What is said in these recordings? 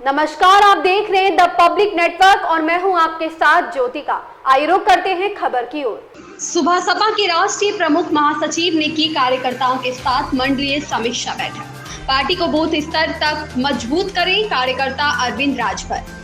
नमस्कार, आप देख रहे हैं द पब्लिक नेटवर्क और मैं हूं आपके साथ ज्योतिका। आइए रुक करते हैं खबर की ओर। सुबह सपा के राष्ट्रीय प्रमुख महासचिव ने की कार्यकर्ताओं के साथ मंडलीय समीक्षा बैठक। पार्टी को बूथ स्तर तक मजबूत करें, कार्यकर्ता अरविंद राजभर।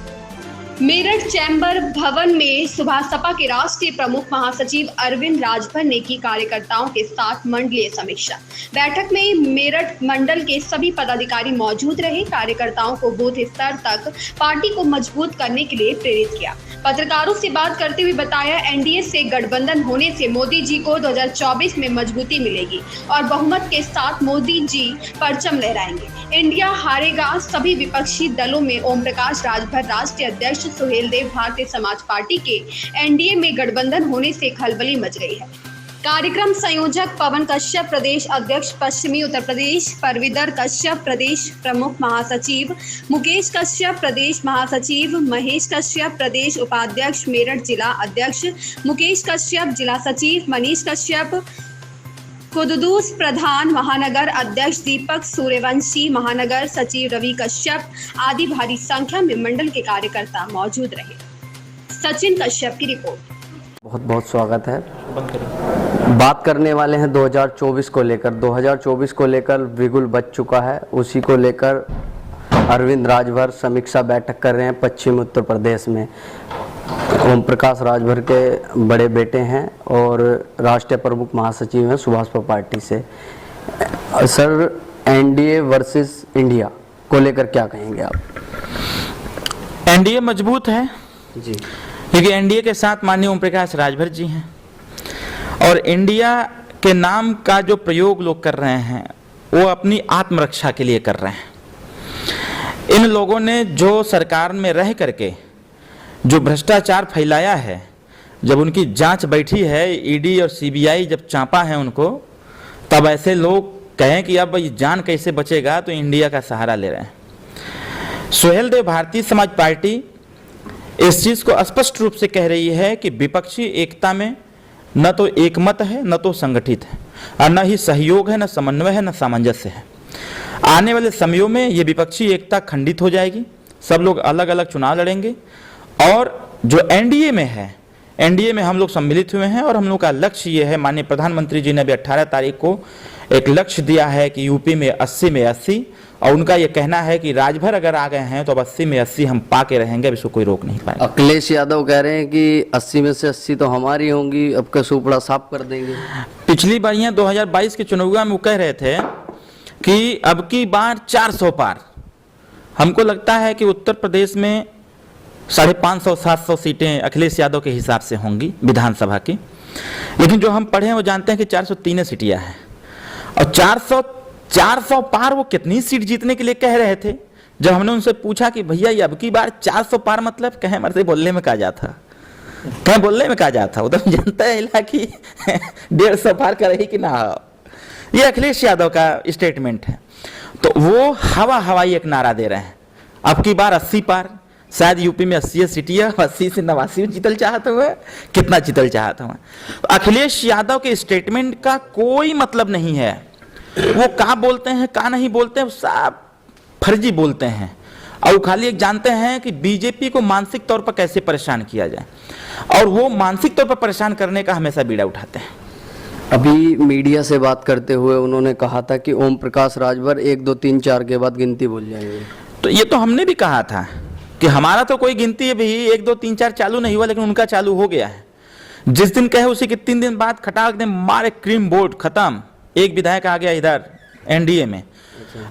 मेरठ चैम्बर भवन में सुबह सपा के राष्ट्रीय प्रमुख महासचिव अरविंद राजभर ने की कार्यकर्ताओं के साथ मंडलीय समीक्षा बैठक में मेरठ मंडल के सभी पदाधिकारी मौजूद रहे। कार्यकर्ताओं को बूथ स्तर तक पार्टी को मजबूत करने के लिए प्रेरित किया। पत्रकारों से बात करते हुए बताया, एनडीए से गठबंधन होने से मोदी जी को 2024 में मजबूती मिलेगी और बहुमत के साथ मोदी जी परचम लहराएंगे। इंडिया हारेगा। सभी विपक्षी दलों में ओम प्रकाश राजभर राष्ट्रीय अध्यक्ष सुहेल देव भारतीय समाज पार्टी के एनडीए में गठबंधन होने से खलबली मच गई है। कार्यक्रम संयोजक पवन कश्यप, प्रदेश अध्यक्ष पश्चिमी उत्तर प्रदेश परविदर कश्यप, प्रदेश प्रमुख महासचिव मुकेश कश्यप, प्रदेश महासचिव महेश कश्यप, प्रदेश उपाध्यक्ष मेरठ जिला अध्यक्ष मुकेश कश्यप, जिला सचिव मनीष कश्यप, कुददूस प्रधान महानगर अध्यक्ष दीपक सूर्यवंशी, महानगर सचिव रवि कश्यप आदि भारी संख्या में मंडल के कार्यकर्ता मौजूद रहे। सचिन कश्यप की रिपोर्ट। बहुत बहुत स्वागत है। बात करने वाले हैं 2024 को लेकर। 2024 को लेकर बिगुल बज चुका है, उसी को लेकर अरविंद राजभर समीक्षा बैठक कर रहे हैं पश्चिम उत्तर प्रदेश में। ओम प्रकाश राजभर के बड़े बेटे हैं और राष्ट्रीय प्रमुख महासचिव हैं सुभाष पार्टी से। सर, एनडीए वर्सेस इंडिया को लेकर क्या कहेंगे आप? एनडीए मजबूत है जी, क्योंकि एनडीए के साथ माननीय ओम प्रकाश राजभर जी हैं और इंडिया के नाम का जो प्रयोग लोग कर रहे हैं वो अपनी आत्मरक्षा के लिए कर रहे हैं। इन लोगों ने जो सरकार में रह करके जो भ्रष्टाचार फैलाया है, जब उनकी जांच बैठी है, ईडी और सीबीआई जब चांपा है उनको, तब ऐसे लोग कहें कि अब ये जान कैसे बचेगा, तो इंडिया का सहारा ले रहे हैं। सुहेल देव भारतीय समाज पार्टी इस चीज़ को स्पष्ट रूप से कह रही है कि विपक्षी एकता में न तो एकमत है, न तो संगठित है, और न ही सहयोग है, न समन्वय है, न सामंजस्य है। आने वाले समयों में ये विपक्षी एकता खंडित हो जाएगी, सब लोग अलग अलग चुनाव लड़ेंगे और जो एनडीए में है, एनडीए में हम लोग सम्मिलित हुए हैं और हम लोग का लक्ष्य ये है, माननीय प्रधानमंत्री जी ने अभी 18 तारीख को एक लक्ष्य दिया है कि यूपी में 80 में 80, और उनका ये कहना है कि राजभर अगर आ गए हैं तो अब 80 में 80 हम पा के रहेंगे, अब इसको कोई रोक नहीं पाएगा। अखिलेश यादव कह रहे हैं कि 80 में से 80 तो हमारी होंगी, अब का सुपड़ा साफ कर देंगे। पिछली बार 2022 के चुनाव में वो कह रहे थे कि अब की बार 400 पार। हमको लगता है कि उत्तर प्रदेश में 550-700 सीटें अखिलेश यादव के हिसाब से होंगी विधानसभा की, लेकिन जो हम पढ़े हैं वो जानते हैं कि 403 सीटियाँ हैं और 400 पार वो कितनी सीट जीतने के लिए कह रहे थे। जब हमने उनसे पूछा कि भैया ये अब की बार 400 पार मतलब, कहे मरते बोलने में कहा जाता, कहें बोलने में कहा जाता, वो तो जनता है कि 150 पार करेगी कि ना। ये अखिलेश यादव का स्टेटमेंट है, तो वो हवाई एक नारा दे रहे हैं, अब की बार 80 पार। शायद यूपी में 80 सीटियाँ 80 से 89 जीतल चाहते हुए, कितना जीतल चाहते हुए। अखिलेश यादव के स्टेटमेंट का कोई मतलब नहीं है, वो का बोलते हैं का नहीं बोलते हैं, सब फर्जी बोलते हैं और वो खाली एक जानते हैं कि बीजेपी को मानसिक तौर पर कैसे परेशान किया जाए, और वो मानसिक तौर पर परेशान करने का हमेशा बीड़ा उठाते हैं। अभी मीडिया से बात करते हुए उन्होंने कहा था कि ओम प्रकाश राजभर 1 2 3 4 के बाद गिनती भूल जाएंगे। तो ये तो हमने भी कहा था कि हमारा तो कोई गिनती अभी 1 2 3 4 चालू नहीं हुआ, लेकिन उनका चालू हो गया है। जिस दिन कहे उसी के 3 दिन बाद खटाक दे मारे क्रीम बोर्ड खत्म, एक विधायक आ गया इधर एनडीए में।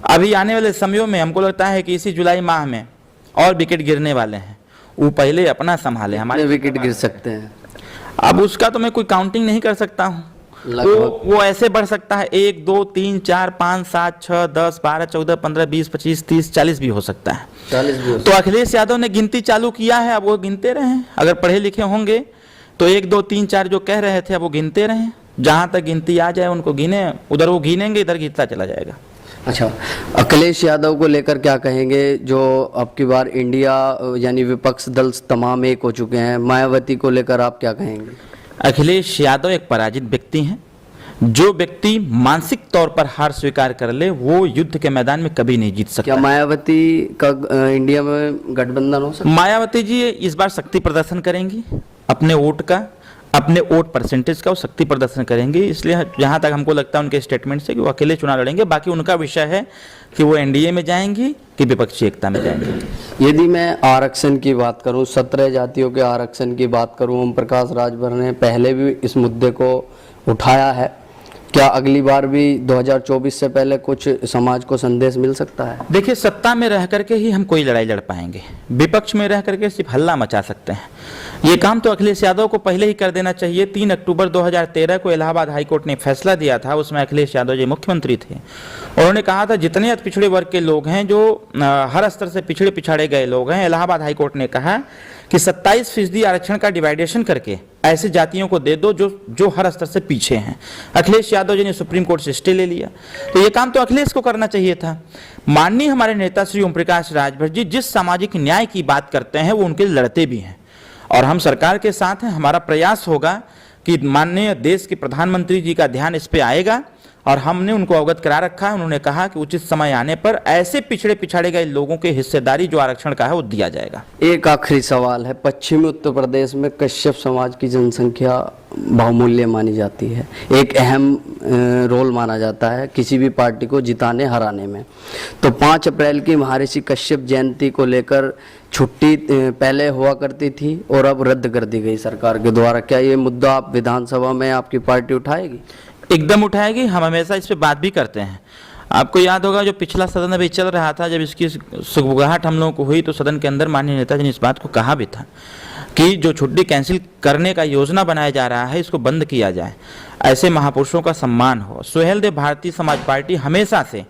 अभी आने वाले समयों में हमको लगता है कि इसी जुलाई माह में और विकेट गिरने वाले हैं। वो पहले अपना संभाले, हमारे विकेट गिर सकते हैं। अब उसका तो मैं कोई काउंटिंग नहीं कर सकता हूँ, वो ऐसे बढ़ सकता है 1 2 3 4 5 7 6 10 12 14 15 20 25 30 40 भी हो सकता है। 40 भी हो। तो अखिलेश यादव ने गिनती चालू किया है, अब वो गिनते रहें। अगर पढ़े लिखे होंगे तो 1 2 3 4 जो कह रहे थे अब वो गिनते रहें, जहां तक गिनती आ जाए उनको गिने, उधर वो गिनेंगे, इधर गिनता चला जाएगा। अच्छा, अखिलेश यादव को लेकर क्या कहेंगे, जो अब की बार इंडिया यानी विपक्ष दल तमाम एक हो चुके हैं, मायावती को लेकर आप क्या कहेंगे? अखिलेश यादव एक पराजित व्यक्ति हैं, जो व्यक्ति मानसिक तौर पर हार स्वीकार कर ले वो युद्ध के मैदान में कभी नहीं जीत सकता। क्या मायावती का इंडिया में गठबंधन हो सकता है? मायावती जी इस बार शक्ति प्रदर्शन करेंगी, अपने वोट परसेंटेज का वो शक्ति प्रदर्शन करेंगे। इसलिए जहां तक हमको लगता है उनके स्टेटमेंट से कि वो अकेले चुनाव लड़ेंगे। बाकी उनका विषय है कि वो एनडीए में जाएंगी कि विपक्षी एकता में जाएंगे। यदि मैं आरक्षण की बात करूं, 17 जातियों के आरक्षण की बात करूं, ओम प्रकाश राजभर ने पहले भी इस मुद्दे को उठाया है। क्या अगली बार भी 2024 से पहले कुछ समाज को संदेश मिल सकता है? देखिए, सत्ता में रह करके ही हम कोई लड़ाई लड़ पाएंगे, विपक्ष में रह करके सिर्फ हल्ला मचा सकते हैं। ये काम तो अखिलेश यादव को पहले ही कर देना चाहिए। 3 अक्टूबर 2013 को इलाहाबाद हाईकोर्ट ने फैसला दिया था, उसमें अखिलेश यादव जी मुख्यमंत्री थे। उन्होंने कहा था जितने अति पिछड़े वर्ग के लोग हैं, जो हर स्तर से पिछड़े गए लोग हैं, इलाहाबाद हाईकोर्ट ने कहा कि 27% आरक्षण का डिवाइडेशन करके ऐसे जातियों को दे दो जो हर स्तर से पीछे हैं। अखिलेश यादव जी ने सुप्रीम कोर्ट से स्टे ले लिया। तो ये काम तो अखिलेश को करना चाहिए था। माननीय हमारे नेता श्री ओम प्रकाश राजभर जी जिस सामाजिक न्याय की बात करते हैं वो उनके लिए लड़ते भी हैं, और हम सरकार के साथ हैं। हमारा प्रयास होगा कि माननीय देश के प्रधानमंत्री जी का ध्यान इस पे आएगा, और हमने उनको अवगत करा रखा है। उन्होंने कहा कि उचित समय आने पर ऐसे पिछड़े गए लोगों के हिस्सेदारी जो आरक्षण का है वो दिया जाएगा। एक आखिरी सवाल है, पश्चिमी उत्तर प्रदेश में कश्यप समाज की जनसंख्या बहुमूल्य मानी जाती है, एक अहम रोल माना जाता है किसी भी पार्टी को जिताने हराने में। तो 5 अप्रैल की महर्षि कश्यप जयंती को लेकर छुट्टी पहले हुआ करती थी और अब रद्द कर दी गई सरकार के द्वारा। क्या ये मुद्दा आप विधानसभा में आपकी पार्टी उठाएगी? एकदम उठाएगी। हम हमेशा इस पे बात भी करते हैं। आपको याद होगा जो पिछला सदन अभी चल रहा था, जब इसकी सुगबुगाहट हम लोगों को हुई तो सदन के अंदर माननीय नेताजी ने इस बात को कहा भी था कि जो छुट्टी कैंसिल करने का योजना बनाया जा रहा है इसको बंद किया जाए, ऐसे महापुरुषों का सम्मान हो। सुहेलदेव भारतीय समाज पार्टी हमेशा से,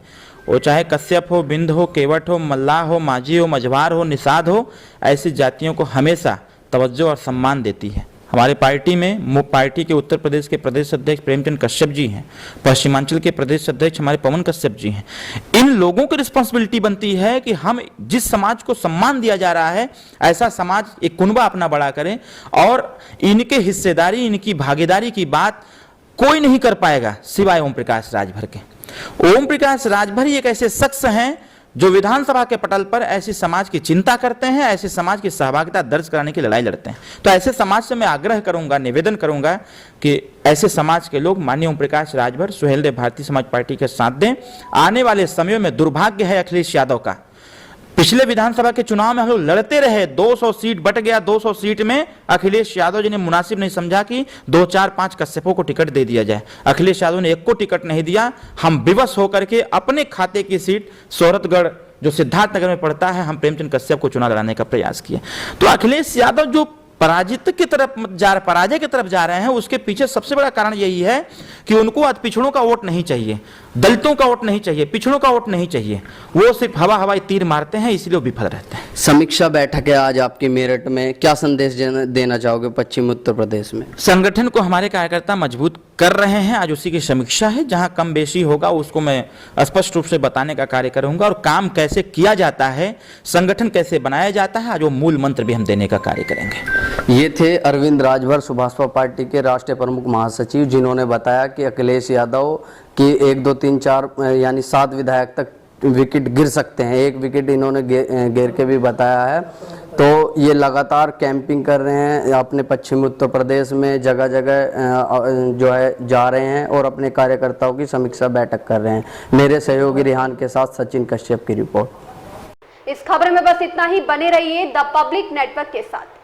वो चाहे कश्यप हो, बिंद हो, केवट हो, मल्लाह हो, माझी हो, मझवार हो, निषाद हो, ऐसी जातियों को हमेशा तवज्जो और सम्मान देती है। हमारे पार्टी में पार्टी के उत्तर प्रदेश के प्रदेश अध्यक्ष प्रेमचंद कश्यप जी हैं, पश्चिमांचल के प्रदेश अध्यक्ष हमारे पवन कश्यप जी हैं। इन लोगों की रिस्पॉन्सिबिलिटी बनती है कि हम जिस समाज को सम्मान दिया जा रहा है ऐसा समाज एक कुनबा अपना बड़ा करें, और इनके हिस्सेदारी, इनकी भागीदारी की बात कोई नहीं कर पाएगा सिवाय ओम प्रकाश राजभर के। ओम प्रकाश राजभर ही एक ऐसे शख्स हैं जो विधानसभा के पटल पर ऐसी समाज की चिंता करते हैं, ऐसे समाज की सहभागिता दर्ज कराने की लड़ाई लड़ते हैं। तो ऐसे समाज से मैं आग्रह करूंगा, निवेदन करूंगा कि ऐसे समाज के लोग माननीय ओम प्रकाश राजभर, सुहेलदेव भारतीय समाज पार्टी के साथ दें। आने वाले समयों में दुर्भाग्य है अखिलेश यादव का, पिछले विधानसभा के चुनाव में हम लोग लड़ते रहे, 200 सीट बट गया। 200 सीट में अखिलेश यादव जी ने मुनासिब नहीं समझा कि 2, 4, 5 कश्यपों को टिकट दे दिया जाए। अखिलेश यादव ने एक को टिकट नहीं दिया। हम विवश होकर के अपने खाते की सीट सोहरतगढ़ जो सिद्धार्थनगर में पड़ता है, हम प्रेमचंद कश्यप को चुनाव लड़ाने का प्रयास किया। तो अखिलेश यादव जो पराजय की तरफ जा रहे हैं, उसके पीछे सबसे बड़ा कारण यही है कि उनको पिछड़ों का वोट नहीं चाहिए, दलितों का वोट नहीं चाहिए, पिछड़ों का वोट नहीं चाहिए। वो सिर्फ हवाई तीर मारते हैं, इसलिए वो विफल रहते हैं। समीक्षा बैठक है आज आपकी मेरठ में, क्या संदेश देना चाहोगे पश्चिमी उत्तर प्रदेश में? संगठन को हमारे कार्यकर्ता मजबूत कर रहे हैं, आज उसी की समीक्षा है। जहां कम बेशी होगा उसको मैं स्पष्ट रूप से बताने का कार्य करूंगा, और काम कैसे किया जाता है, संगठन कैसे बनाया जाता है, आज वो मूल मंत्र भी हम देने का कार्य करेंगे। ये थे अरविंद राजभर, सुभाषपा पार्टी के राष्ट्रीय प्रमुख महासचिव, जिन्होंने बताया कि अखिलेश यादव की 1, 2, 3, 4 यानी 7 विधायक तक विकेट गिर सकते हैं। 1 विकेट इन्होंने गिर के भी बताया है। तो ये लगातार कैंपिंग कर रहे हैं अपने पश्चिमी उत्तर प्रदेश में, जगह जगह जो है जा रहे हैं और अपने कार्यकर्ताओं की समीक्षा बैठक कर रहे हैं। मेरे सहयोगी रिहान के साथ सचिन कश्यप की रिपोर्ट। इस खबर में बस इतना ही। बने रहिए द पब्लिक नेटवर्क के साथ।